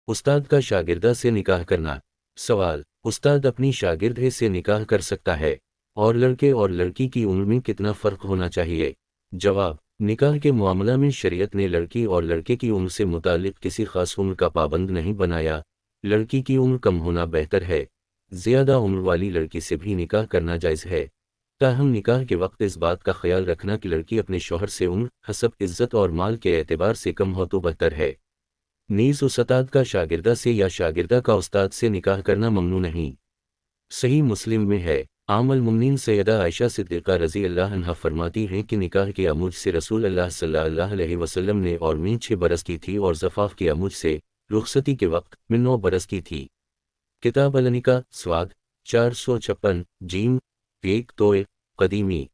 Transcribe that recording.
استاد کا شاگردہ سے نکاح کرنا۔ سوال: استاد اپنی شاگردہ سے نکاح کر سکتا ہے؟ اور لڑکے اور لڑکی کی عمر میں کتنا فرق ہونا چاہیے؟ جواب: نکاح کے معاملہ میں شریعت نے لڑکی اور لڑکے کی عمر سے متعلق کسی خاص عمر کا پابند نہیں بنایا۔ لڑکی کی عمر کم ہونا بہتر ہے۔ زیادہ عمر والی لڑکی سے بھی نکاح کرنا جائز ہے، تاہم نکاح کے وقت اس بات کا خیال رکھنا کہ لڑکی اپنے شوہر سے عمر، حسب، عزت اور مال کے اعتبار سے کم ہو تو بہتر ہے۔ نیز استاد کا شاگردہ سے یا شاگردہ کا استاد سے نکاح کرنا ممنوع نہیں۔ صحیح مسلم میں ہے، ام المؤمنین سیدہ عائشہ صدیقہ رضی اللہ عنہا فرماتی ہیں کہ نکاح کی مجھ سے رسول اللہ صلی اللہ علیہ وسلم نے اور میں 6 برس کی تھی، اور زفاف کی مجھ سے رخصتی کے وقت میں 9 برس کی تھی۔ کتاب النکاح، سواد 456 جیم 1 قدیمی۔